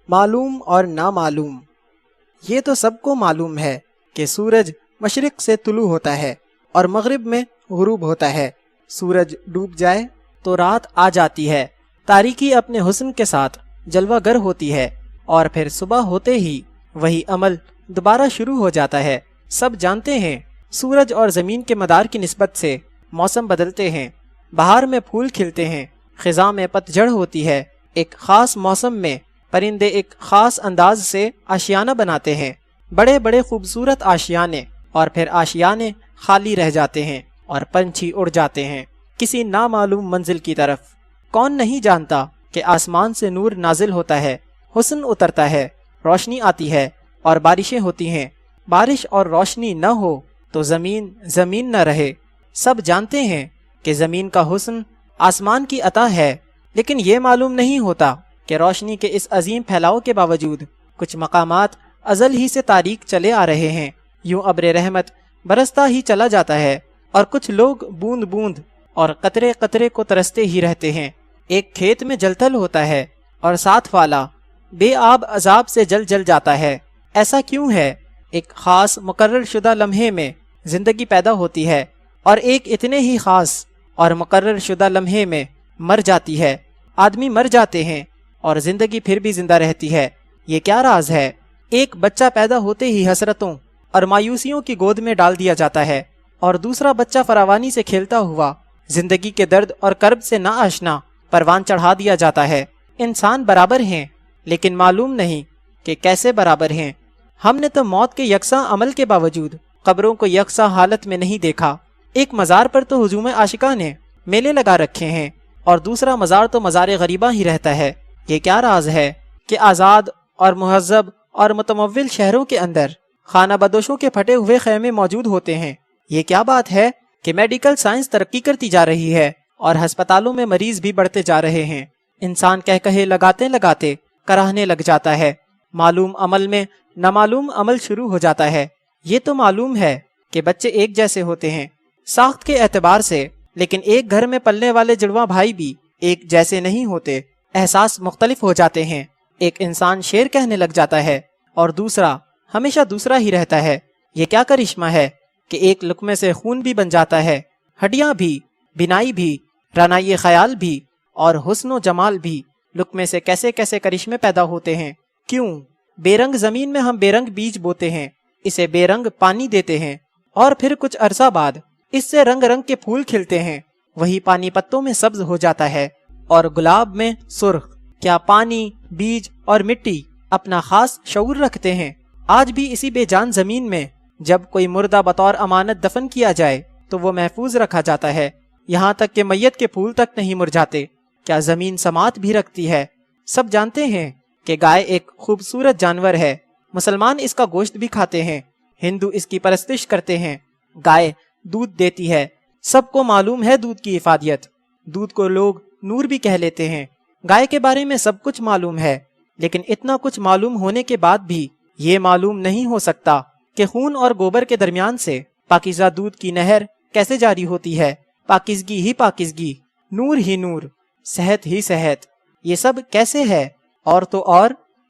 معلوم اور نامعلوم۔ یہ تو سب کو معلوم ہے کہ سورج مشرق سے طلوع ہوتا ہے اور مغرب میں غروب ہوتا ہے۔ سورج ڈوب جائے تو رات آ جاتی ہے، تاریکی اپنے حسن کے ساتھ جلوہ گر ہوتی ہے، اور پھر صبح ہوتے ہی وہی عمل دوبارہ شروع ہو جاتا ہے۔ سب جانتے ہیں سورج اور زمین کے مدار کی نسبت سے موسم بدلتے ہیں۔ بہار میں پھول کھلتے ہیں، خزاں میں پتجھڑ ہوتی ہے۔ ایک خاص موسم میں پرندے ایک خاص انداز سے آشیانہ بناتے ہیں، بڑے بڑے خوبصورت آشیانے، اور پھر آشیانے خالی رہ جاتے ہیں اور پنچھی اڑ جاتے ہیں کسی نامعلوم منزل کی طرف۔ کون نہیں جانتا کہ آسمان سے نور نازل ہوتا ہے، حسن اترتا ہے، روشنی آتی ہے اور بارشیں ہوتی ہیں۔ بارش اور روشنی نہ ہو تو زمین زمین نہ رہے۔ سب جانتے ہیں کہ زمین کا حسن آسمان کی عطا ہے، لیکن یہ معلوم نہیں ہوتا کہ روشنی کے اس عظیم پھیلاؤ کے باوجود کچھ مقامات ازل ہی سے تاریک چلے آ رہے ہیں۔ یوں ابر رحمت برستا ہی چلا جاتا ہے اور کچھ لوگ بوند بوند اور قطرے قطرے کو ترستے ہی رہتے ہیں۔ ایک کھیت میں جلتھل ہوتا ہے اور ساتھ والا بے آب عذاب سے جل جل جاتا ہے۔ ایسا کیوں ہے؟ ایک خاص مقرر شدہ لمحے میں زندگی پیدا ہوتی ہے اور ایک اتنے ہی خاص اور مقرر شدہ لمحے میں مر جاتی ہے۔ آدمی مر جاتے ہیں اور زندگی پھر بھی زندہ رہتی ہے۔ یہ کیا راز ہے؟ ایک بچہ پیدا ہوتے ہی حسرتوں اور مایوسیوں کی گود میں ڈال دیا جاتا ہے، اور دوسرا بچہ فراوانی سے کھیلتا ہوا زندگی کے درد اور کرب سے نہ آشنا پروان چڑھا دیا جاتا ہے۔ انسان برابر ہیں، لیکن معلوم نہیں کہ کیسے برابر ہیں۔ ہم نے تو موت کے یکساں عمل کے باوجود قبروں کو یکساں حالت میں نہیں دیکھا۔ ایک مزار پر تو ہجوم عاشقاں نے میلے لگا رکھے ہیں، اور دوسرا مزار تو مزار غریباں ہی رہتا ہے۔ یہ کیا راز ہے کہ آزاد اور مہذب اور متمول شہروں کے اندر خانہ بدوشوں کے پھٹے ہوئے خیمے موجود ہوتے ہیں؟ یہ کیا بات ہے کہ میڈیکل سائنس ترقی کرتی جا رہی ہے اور ہسپتالوں میں مریض بھی بڑھتے جا رہے ہیں؟ انسان کہے لگاتے لگاتے کراہنے لگ جاتا ہے، معلوم عمل میں نامعلوم عمل شروع ہو جاتا ہے۔ یہ تو معلوم ہے کہ بچے ایک جیسے ہوتے ہیں ساخت کے اعتبار سے، لیکن ایک گھر میں پلنے والے جڑواں بھائی بھی ایک جیسے نہیں ہوتے، احساس مختلف ہو جاتے ہیں۔ ایک انسان شیر کہنے لگ جاتا ہے اور دوسرا ہمیشہ دوسرا ہی رہتا ہے۔ یہ کیا کرشمہ ہے کہ ایک لقمے سے خون بھی بن جاتا ہے، ہڈیاں بھی، بینائی بھی، رانائی خیال بھی، اور حسن و جمال بھی۔ لقمے سے کیسے کیسے کرشمے پیدا ہوتے ہیں؟ کیوں؟ بے رنگ زمین میں ہم بے رنگ بیج بوتے ہیں، اسے بے رنگ پانی دیتے ہیں، اور پھر کچھ عرصہ بعد اس سے رنگ رنگ کے پھول کھلتے ہیں۔ وہی پانی پتوں میں سبز ہو جاتا ہے اور گلاب میں سرخ۔ کیا پانی، بیج اور مٹی اپنا خاص شعور رکھتے ہیں؟ آج بھی اسی بے جان زمین میں جب کوئی مردہ بطور امانت دفن کیا جائے تو وہ محفوظ رکھا جاتا ہے، یہاں تک کہ میت کے پھول تک نہیں مرجھاتے۔ کیا زمین سماعت بھی رکھتی ہے؟ سب جانتے ہیں کہ گائے ایک خوبصورت جانور ہے، مسلمان اس کا گوشت بھی کھاتے ہیں، ہندو اس کی پرستش کرتے ہیں۔ گائے دودھ دیتی ہے، سب کو معلوم ہے دودھ کی افادیت۔ دودھ کو لوگ نور بھی کہہ لیتے ہیں۔ گائے کے بارے میں سب کچھ معلوم ہے، لیکن اتنا کچھ معلوم ہونے کے بعد بھی یہ معلوم نہیں ہو سکتا کہ خون اور گوبر کے درمیان سے پاکیزہ دودھ کی نہر کیسے جاری ہوتی ہے۔ پاکیزگی ہی پاکیزگی، نور ہی نور، صحت ہی صحت، یہ سب کیسے ہے؟ اور تو اور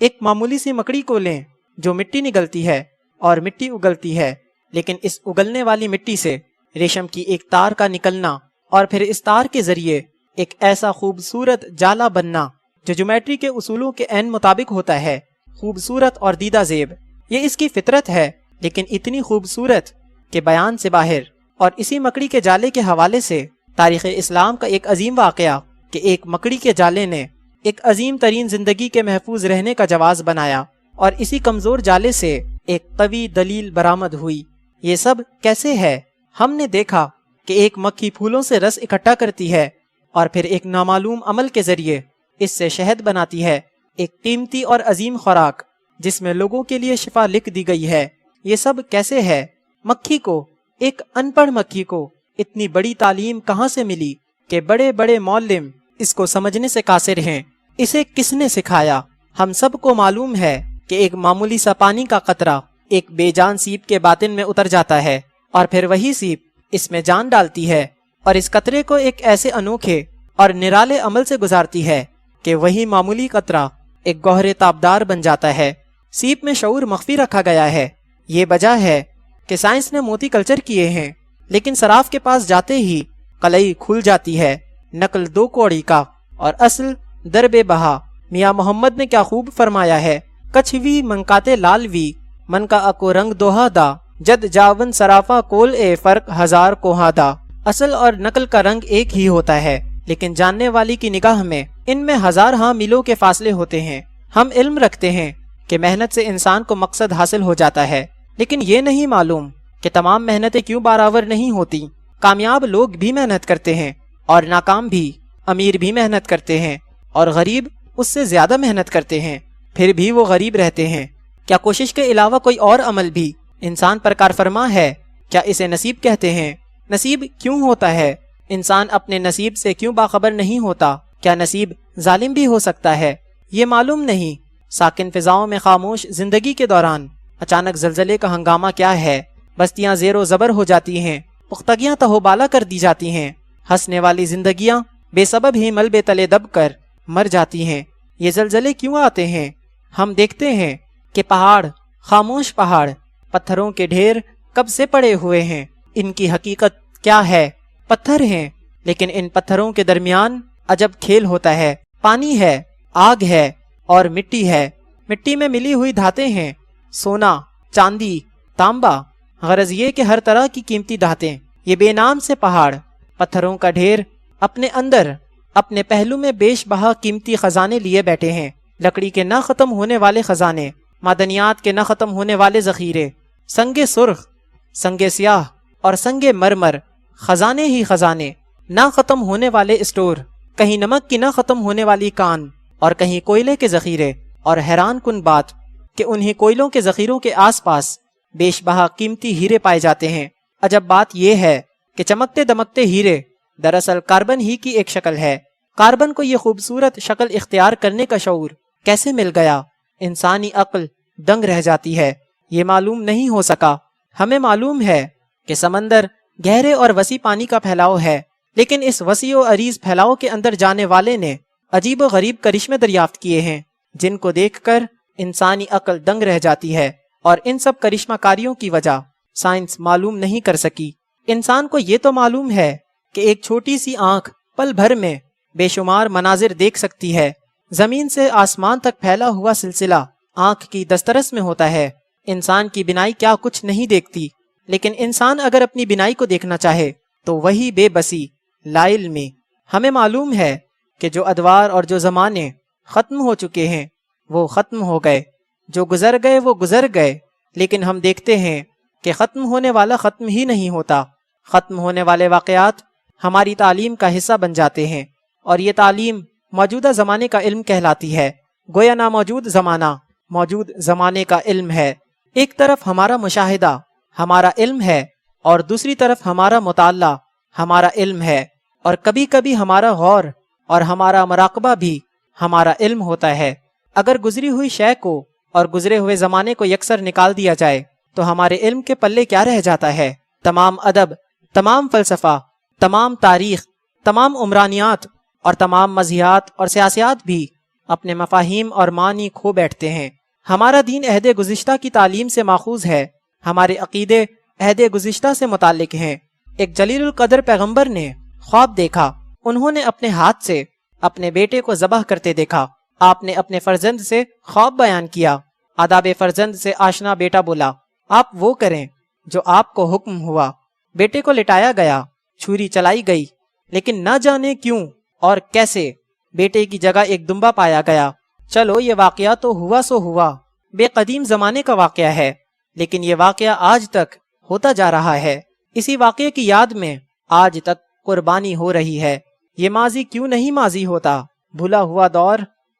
ایک معمولی سی مکڑی کو لیں جو مٹی نگلتی ہے اور مٹی اگلتی ہے، لیکن اس اگلنے والی مٹی سے ریشم کی ایک تار کا نکلنا اور پھر اس تار کے ذریعے ایک ایسا خوبصورت جالا بننا جو جیومیٹری کے اصولوں کے عین مطابق ہوتا ہے، خوبصورت اور دیدہ زیب۔ یہ اس کی فطرت ہے، لیکن اتنی خوبصورت کہ بیان سے باہر۔ اور اسی مکڑی کے جالے کے حوالے سے تاریخ اسلام کا ایک عظیم واقعہ کہ ایک مکڑی کے جالے نے ایک عظیم ترین زندگی کے محفوظ رہنے کا جواز بنایا، اور اسی کمزور جالے سے ایک قوی دلیل برآمد ہوئی۔ یہ سب کیسے ہے؟ ہم نے دیکھا کہ ایک مکھی پھولوں سے رس اکٹھا کرتی ہے اور پھر ایک نامعلوم عمل کے ذریعے اس سے شہد بناتی ہے، ایک قیمتی اور عظیم خوراک جس میں لوگوں کے لیے شفا لکھ دی گئی ہے۔ یہ سب کیسے ہے؟ مکھی کو، ایک ان پڑھ مکھی کو اتنی بڑی تعلیم کہاں سے ملی کہ بڑے بڑے معلم اس کو سمجھنے سے قاصر ہیں؟ اسے کس نے سکھایا؟ ہم سب کو معلوم ہے کہ ایک معمولی سا پانی کا قطرہ ایک بے جان سیپ کے باطن میں اتر جاتا ہے، اور پھر وہی سیپ اس میں جان ڈالتی ہے اور اس قطرے کو ایک ایسے انوکھے اور نرالے عمل سے گزارتی ہے کہ وہی معمولی قطرہ ایک گوہر تابدار بن جاتا ہے۔ سیپ میں شعور مخفی رکھا گیا ہے۔ یہ وجہ ہے کہ سائنس نے موتی کلچر کیے ہیں، لیکن صراف کے پاس جاتے ہی قلعی کھل جاتی ہے۔ نقل دو کوڑی کا اور اصل در بے بہا۔ میاں محمد نے کیا خوب فرمایا ہے، کچھوی منکاتے لالوی من کا اکو رنگ دوہا دا، جد جاون سرافا کول اے فرق ہزار کوہا دا۔ اصل اور نقل کا رنگ ایک ہی ہوتا ہے، لیکن جاننے والی کی نگاہ میں ان میں ہزار ہاں میلوں کے فاصلے ہوتے ہیں۔ ہم علم رکھتے ہیں کہ محنت سے انسان کو مقصد حاصل ہو جاتا ہے، لیکن یہ نہیں معلوم کہ تمام محنتیں کیوں برابر نہیں ہوتی۔ کامیاب لوگ بھی محنت کرتے ہیں اور ناکام بھی، امیر بھی محنت کرتے ہیں اور غریب اس سے زیادہ محنت کرتے ہیں، پھر بھی وہ غریب رہتے ہیں۔ کیا کوشش کے علاوہ کوئی اور عمل بھی انسان پر کار فرما ہے؟ کیا اسے نصیب کہتے ہیں؟ نصیب کیوں ہوتا ہے؟ انسان اپنے نصیب سے کیوں باخبر نہیں ہوتا؟ کیا نصیب ظالم بھی ہو سکتا ہے؟ یہ معلوم نہیں۔ ساکن فضاؤں میں خاموش زندگی کے دوران اچانک زلزلے کا ہنگامہ کیا ہے؟ بستیاں زیر و زبر ہو جاتی ہیں، پختگیاں تہوبالا کر دی جاتی ہیں، ہنسنے والی زندگیاں بے سبب ہی ملبے تلے دب کر مر جاتی ہیں۔ یہ زلزلے کیوں آتے ہیں؟ ہم دیکھتے ہیں کہ پہاڑ، خاموش پہاڑ، پتھروں کے ڈھیر کب سے پڑے ہوئے ہیں۔ ان کی حقیقت کیا ہے؟ پتھر ہیں، لیکن ان پتھروں کے درمیان عجب کھیل ہوتا ہے۔ پانی ہے، آگ ہے اور مٹی ہے۔ مٹی میں ملی ہوئی دھاتیں ہیں، سونا، چاندی، تانبا، غرض یہ کہ ہر طرح کی قیمتی دھاتیں۔ یہ بے نام سے پہاڑ، پتھروں کا ڈھیر اپنے اندر، اپنے پہلو میں بیش بہا قیمتی خزانے لیے بیٹھے ہیں۔ لکڑی کے نہ ختم ہونے والے خزانے، معدنیات کے نہ ختم ہونے والے ذخیرے، سنگ سرخ، سنگ سیاہ اور سنگ مرمر، خزانے ہی خزانے، نہ ختم ہونے والے اسٹور، کہیں نمک کی نہ ختم ہونے والی کان اور کہیں کوئلے کے ذخیرے۔ اور حیران کن بات کہ انہی کوئلوں کے ذخیروں کے آس پاس بیش بہا قیمتی ہیرے پائے جاتے ہیں۔ عجب بات یہ ہے کہ چمکتے دمکتے ہیرے دراصل کاربن ہی کی ایک شکل ہے۔ کاربن کو یہ خوبصورت شکل اختیار کرنے کا شعور کیسے مل گیا؟ انسانی عقل دنگ رہ جاتی ہے۔ یہ معلوم نہیں ہو سکا۔ ہمیں معلوم ہے کہ سمندر گہرے اور وسیع پانی کا پھیلاؤ ہے، لیکن اس وسیع و عریض پھیلاؤ کے اندر جانے والے نے عجیب و غریب کرشمے دریافت کیے ہیں، جن کو دیکھ کر انسانی عقل دنگ رہ جاتی ہے، اور ان سب کرشمہ کاریوں کی وجہ سائنس معلوم نہیں کر سکی۔ انسان کو یہ تو معلوم ہے کہ ایک چھوٹی سی آنکھ پل بھر میں بے شمار مناظر دیکھ سکتی ہے۔ زمین سے آسمان تک پھیلا ہوا سلسلہ آنکھ کی دسترس میں ہوتا ہے۔ انسان کی بینائی کیا کچھ نہیں دیکھتی، لیکن انسان اگر اپنی بینائی کو دیکھنا چاہے تو وہی بے بسی لا علمی۔ ہمیں معلوم ہے کہ جو ادوار اور جو زمانے ختم ہو چکے ہیں وہ ختم ہو گئے، جو گزر گئے وہ گزر گئے، لیکن ہم دیکھتے ہیں کہ ختم ہونے والا ختم ہی نہیں ہوتا۔ ختم ہونے والے واقعات ہماری تعلیم کا حصہ بن جاتے ہیں، اور یہ تعلیم موجودہ زمانے کا علم کہلاتی ہے۔ گویا ناموجود زمانہ موجود زمانے کا علم ہے۔ ایک طرف ہمارا مشاہدہ ہمارا علم ہے، اور دوسری طرف ہمارا مطالعہ ہمارا علم ہے، اور کبھی کبھی ہمارا غور اور ہمارا مراقبہ بھی ہمارا علم ہوتا ہے۔ اگر گزری ہوئی شے کو اور گزرے ہوئے زمانے کو یکسر نکال دیا جائے تو ہمارے علم کے پلے کیا رہ جاتا ہے؟ تمام ادب، تمام فلسفہ، تمام تاریخ، تمام عمرانیات اور تمام مذہبیات اور سیاسیات بھی اپنے مفاہیم اور معنی کھو بیٹھتے ہیں۔ ہمارا دین عہد گزشتہ کی تعلیم سے ماخوذ ہے، ہمارے عقیدے عہد گزشتہ سے متعلق ہیں۔ ایک جلیل القدر پیغمبر نے خواب دیکھا۔ انہوں نے اپنے ہاتھ سے اپنے بیٹے کو ذبح کرتے دیکھا۔ آپ نے اپنے فرزند سے خواب بیان کیا۔ آداب فرزند سے آشنا بیٹا بولا، آپ وہ کریں جو آپ کو حکم ہوا۔ بیٹے کو لٹایا گیا، چھری چلائی گئی، لیکن نہ جانے کیوں اور کیسے بیٹے کی جگہ ایک دمبا پایا گیا۔ چلو یہ واقعہ تو ہوا سو ہوا، بے قدیم زمانے کا واقعہ ہے، لیکن یہ واقعہ آج تک ہوتا جا رہا ہے۔ اسی واقعے کی یاد میں آج تک قربانی ہو رہی ہے۔ یہ ماضی کیوں نہیں ماضی ہوتا؟ بھولا ہوا دور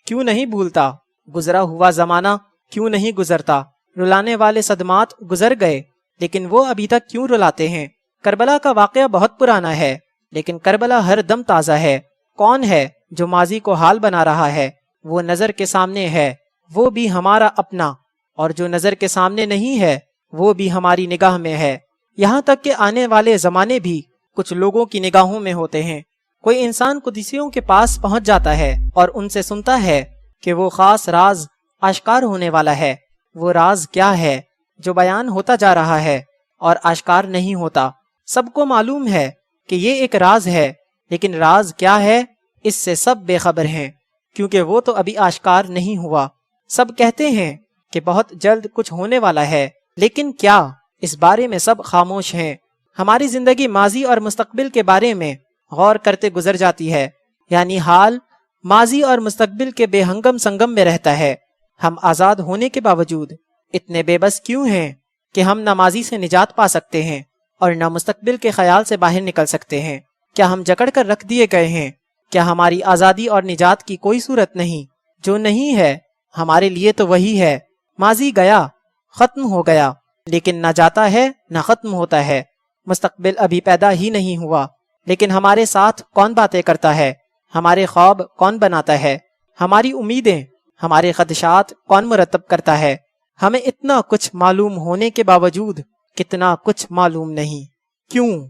کیوں نہیں بھولتا؟ گزرا ہوا زمانہ کیوں نہیں گزرتا؟ رلانے والے صدمات گزر گئے، لیکن وہ ابھی تک کیوں رلاتے ہیں؟ کربلا کا واقعہ بہت پرانا ہے، لیکن کربلا ہر دم تازہ ہے۔ کون ہے جو ماضی کو حال بنا رہا ہے؟ وہ نظر کے سامنے ہے، وہ بھی ہمارا اپنا، اور جو نظر کے سامنے نہیں ہے وہ بھی ہماری نگاہ میں ہے۔ یہاں تک کہ آنے والے زمانے بھی کچھ لوگوں کی نگاہوں میں ہوتے ہیں۔ کوئی انسان قدسیوں کے پاس پہنچ جاتا ہے اور ان سے سنتا ہے کہ وہ خاص راز آشکار ہونے والا ہے۔ وہ راز کیا ہے جو بیان ہوتا جا رہا ہے اور آشکار نہیں ہوتا؟ سب کو معلوم ہے کہ یہ ایک راز ہے، لیکن راز کیا ہے اس سے سب بے خبر ہیں، کیونکہ وہ تو ابھی آشکار نہیں ہوا۔ سب کہتے ہیں کہ بہت جلد کچھ ہونے والا ہے، لیکن کیا؟ اس بارے میں سب خاموش ہیں۔ ہماری زندگی ماضی اور مستقبل کے بارے میں غور کرتے گزر جاتی ہے، یعنی حال ماضی اور مستقبل کے بے ہنگم سنگم میں رہتا ہے۔ ہم آزاد ہونے کے باوجود اتنے بے بس کیوں ہیں کہ ہم نہ ماضی سے نجات پا سکتے ہیں اور نہ مستقبل کے خیال سے باہر نکل سکتے ہیں؟ کیا ہم جکڑ کر رکھ دیے گئے ہیں؟ کیا ہماری آزادی اور نجات کی کوئی صورت نہیں؟ جو نہیں ہے ہمارے لیے تو وہی ہے۔ ماضی گیا، ختم ہو گیا، لیکن نہ جاتا ہے نہ ختم ہوتا ہے۔ مستقبل ابھی پیدا ہی نہیں ہوا، لیکن ہمارے ساتھ کون باتیں کرتا ہے؟ ہمارے خواب کون بناتا ہے؟ ہماری امیدیں، ہمارے خدشات کون مرتب کرتا ہے؟ ہمیں اتنا کچھ معلوم ہونے کے باوجود کتنا کچھ معلوم نہیں، کیوں؟